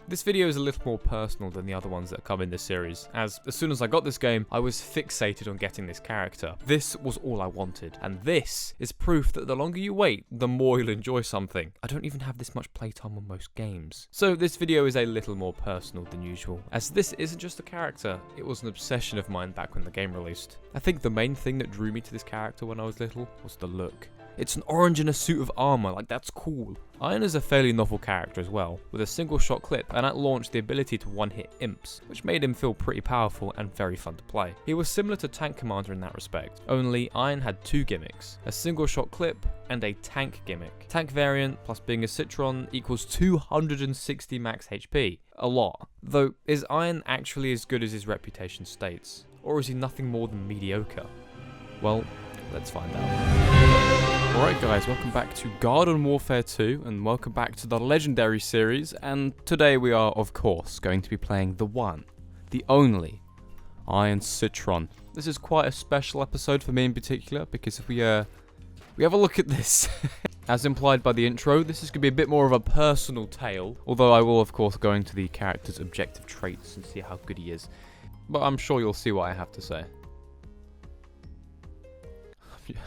This video is a little more personal than the other ones that come in this series, as soon as I got this game, I was fixated on getting this character. This was all I wanted, and this is proof that the longer you wait, the more you'll enjoy something. I don't even have this much playtime on most games. So this video is a little more personal than usual, as this isn't just a character, it was an obsession of mine back when the game released. I think the main thing that drew me to this character when I was little was the look. It's an orange in a suit of armor, like that's cool. Iron is a fairly novel character as well, with a single shot clip and at launch the ability to one-hit imps, which made him feel pretty powerful and very fun to play. He was similar to Tank Commander in that respect, only Iron had two gimmicks, a single shot clip and a tank gimmick. Tank variant plus being a Citron equals 260 max HP, a lot. Though, is Iron actually as good as his reputation states? Or is he nothing more than mediocre? Well, let's find out. Alright guys, welcome back to Garden Warfare 2, and welcome back to the Legendary series, and today we are, of course, going to be playing the one, the only, Iron Citron. This is quite a special episode for me in particular, because if we have a look at this, as implied by the intro, this is going to be a bit more of a personal tale, although I will, of course, go into the character's objective traits and see how good he is, but I'm sure you'll see what I have to say.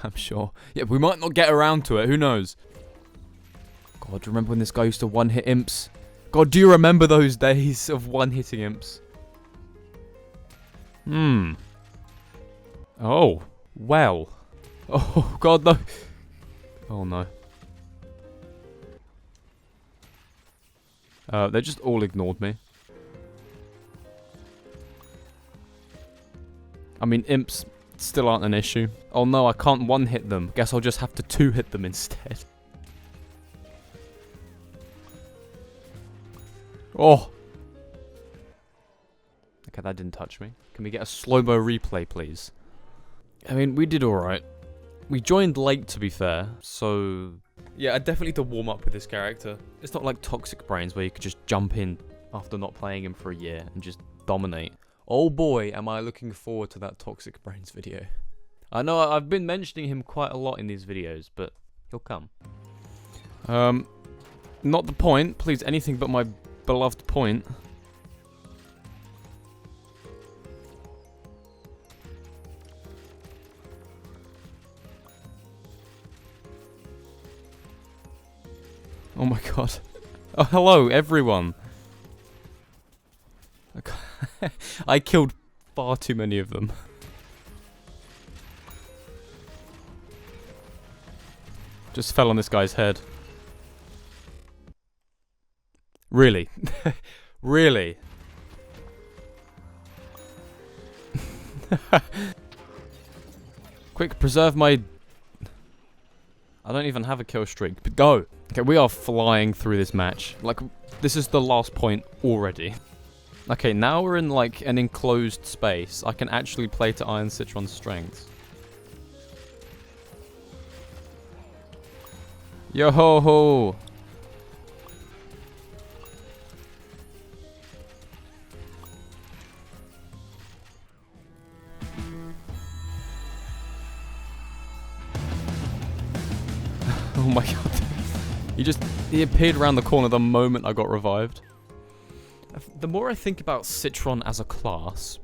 I'm sure. Yeah, we might not get around to it. Who knows? God, remember when this guy used to one-hit imps? God, do you remember those days of one-hitting imps? Oh. Well. Oh, God, no. Oh, no. They just all ignored me. I mean, imps still aren't an issue. Oh no, I can't one-hit them. Guess I'll just have to two-hit them instead. Oh! Okay, that didn't touch me. Can we get a slow-mo replay, please? I mean, we did alright. We joined late, to be fair, so... Yeah, I definitely need to warm up with this character. It's not like Toxic Brains, where you could just jump in after not playing him for a year and just dominate. Oh boy, am I looking forward to that Toxic Brains video. I know I've been mentioning him quite a lot in these videos, but he'll come. Not the point. Please, anything but my beloved point. Oh my god. Oh, hello, everyone. I killed far too many of them. Just fell on this guy's head. Really? Really? Quick, preserve my... I don't even have a kill streak, but go! Okay, we are flying through this match. Like, this is the last point already. Okay, now we're in, like, an enclosed space. I can actually play to Iron Citron's strengths. Yo-ho-ho! Oh my god. He appeared around the corner the moment I got revived. The more I think about Citron as a class,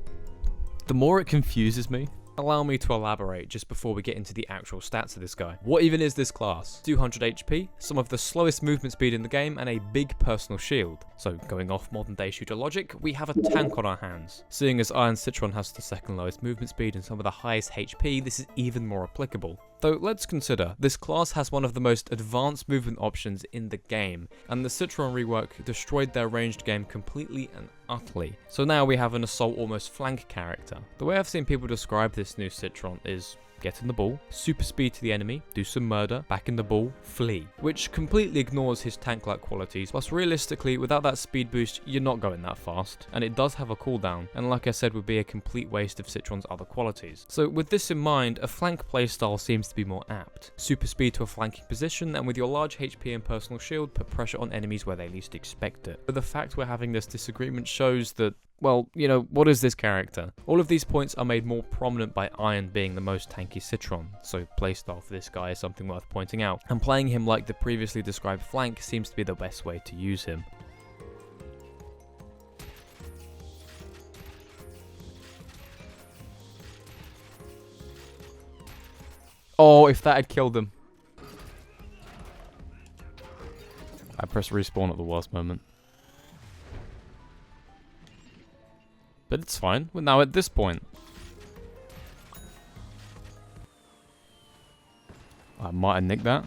the more it confuses me. Allow me to elaborate just before we get into the actual stats of this guy. What even is this class? 200 HP, some of the slowest movement speed in the game, and a big personal shield. So going off modern day shooter logic, we have a tank on our hands. Seeing as Iron Citron has the second lowest movement speed and some of the highest HP, this is even more applicable. Though let's consider, this class has one of the most advanced movement options in the game, and the Citron rework destroyed their ranged game completely and utterly. So now we have an assault almost flank character. The way I've seen people describe this new Citron is get in the ball, super speed to the enemy, do some murder, back in the ball, flee. Which completely ignores his tank-like qualities, plus realistically, without that speed boost, you're not going that fast. And it does have a cooldown, and like I said, would be a complete waste of Citron's other qualities. So with this in mind, a flank playstyle seems to be more apt. Super speed to a flanking position, and with your large HP and personal shield, put pressure on enemies where they least expect it. But the fact we're having this disagreement shows that, well, you know, what is this character? All of these points are made more prominent by Iron being the most tanky Citron, so playstyle for this guy is something worth pointing out, and playing him like the previously described flank seems to be the best way to use him. Oh, if that had killed him. I pressed respawn at the worst moment. But it's fine. We're now at this point. I might have nicked that.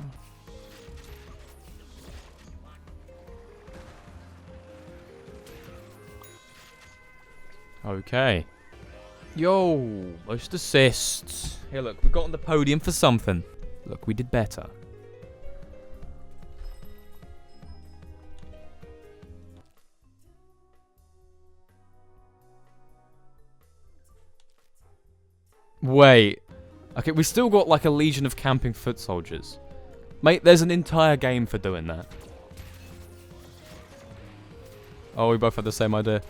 Okay. Yo, most assists. Here, look, we got on the podium for something. Look, we did better. Wait. Okay, we still got like a legion of camping foot soldiers. Mate, there's an entire game for doing that. Oh, we both had the same idea.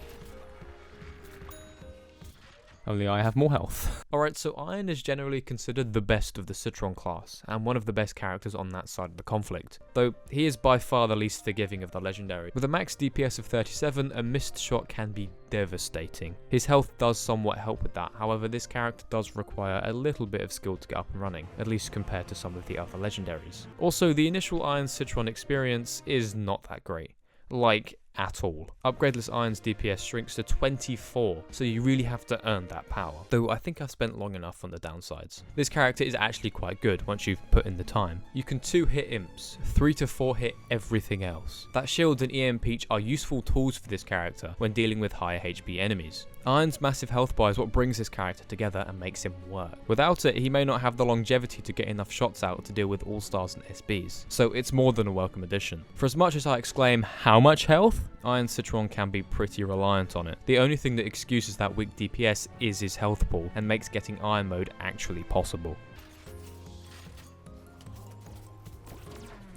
Only I have more health. Alright, so Iron is generally considered the best of the Citron class, and one of the best characters on that side of the conflict, though he is by far the least forgiving of the legendary. With a max DPS of 37, a missed shot can be devastating. His health does somewhat help with that, however this character does require a little bit of skill to get up and running, at least compared to some of the other legendaries. Also, the initial Iron Citron experience is not that great. Like, at all. Upgradeless Iron's DPS shrinks to 24, so you really have to earn that power. Though I think I've spent long enough on the downsides. This character is actually quite good once you've put in the time. You can 2-hit imps, 3 to 4-hit everything else. That shield and EM Peach are useful tools for this character when dealing with higher HP enemies. Iron's massive health bar is what brings this character together and makes him work. Without it, he may not have the longevity to get enough shots out to deal with all-stars and SBs, so it's more than a welcome addition. For as much as I exclaim, how much health? Iron Citron can be pretty reliant on it. The only thing that excuses that weak DPS is his health pool and makes getting Iron mode actually possible.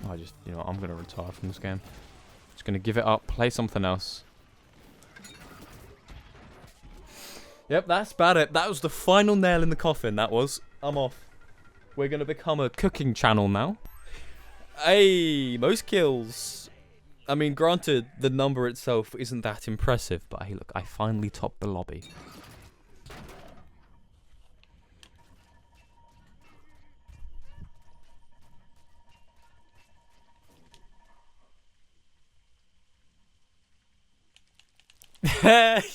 I'm gonna retire from this game. Just gonna give it up, play something else. Yep, that's about it. That was the final nail in the coffin, that was. I'm off. We're gonna become a cooking channel now. Hey, most kills. I mean, granted, the number itself isn't that impressive, but hey, look, I finally topped the lobby.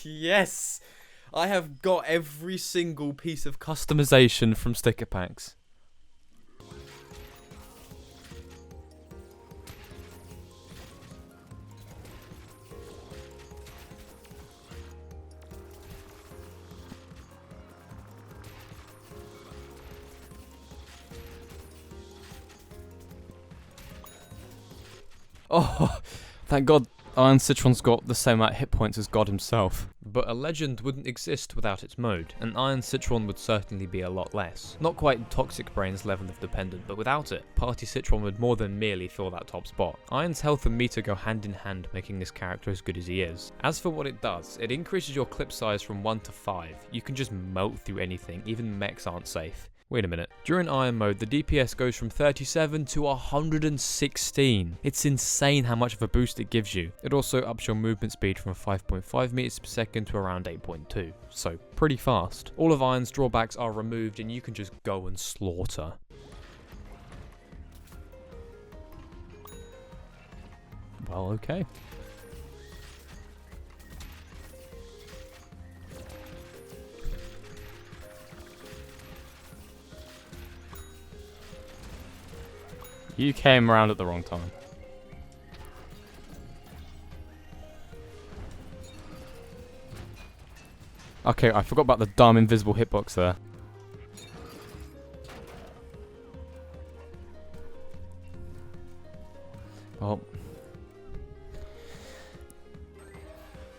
Yes! I have got every single piece of customization from sticker packs. Oh, thank God Iron Citron's got the same amount of hit points as God himself. But a legend wouldn't exist without its mode, and Iron Citron would certainly be a lot less. Not quite Toxic Brain's level of dependent, but without it, Party Citron would more than merely fill that top spot. Iron's health and meter go hand in hand, making this character as good as he is. As for what it does, it increases your clip size from 1 to 5. You can just melt through anything, even mechs aren't safe. Wait a minute. During Iron mode, the DPS goes from 37 to 116. It's insane how much of a boost it gives you. It also ups your movement speed from 5.5 meters per second to around 8.2. So, pretty fast. All of Iron's drawbacks are removed and you can just go and slaughter. Well, okay. You came around at the wrong time. Okay, I forgot about the dumb invisible hitbox there. Oh.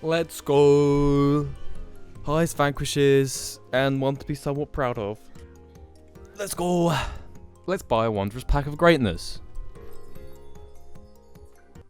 Let's go. Highest vanquishes and one to be somewhat proud of. Let's go. Let's buy a wondrous pack of greatness.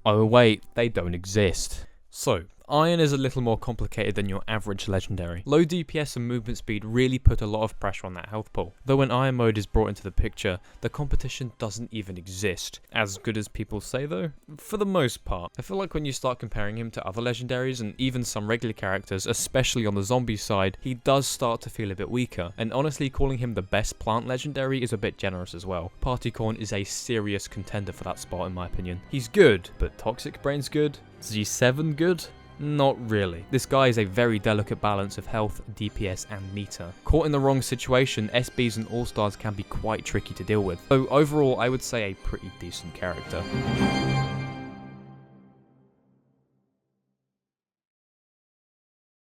Oh wait, they don't exist. So, Iron is a little more complicated than your average legendary. Low DPS and movement speed really put a lot of pressure on that health pool. Though when Iron mode is brought into the picture, the competition doesn't even exist. As good as people say though, for the most part. I feel like when you start comparing him to other legendaries and even some regular characters, especially on the zombie side, he does start to feel a bit weaker. And honestly, calling him the best plant legendary is a bit generous as well. Partycorn is a serious contender for that spot in my opinion. He's good, but Toxic Brain's good? G7 good? Not really. This guy is a very delicate balance of health, DPS and meter. Caught in the wrong situation, SBs and All-Stars can be quite tricky to deal with. So overall, I would say a pretty decent character.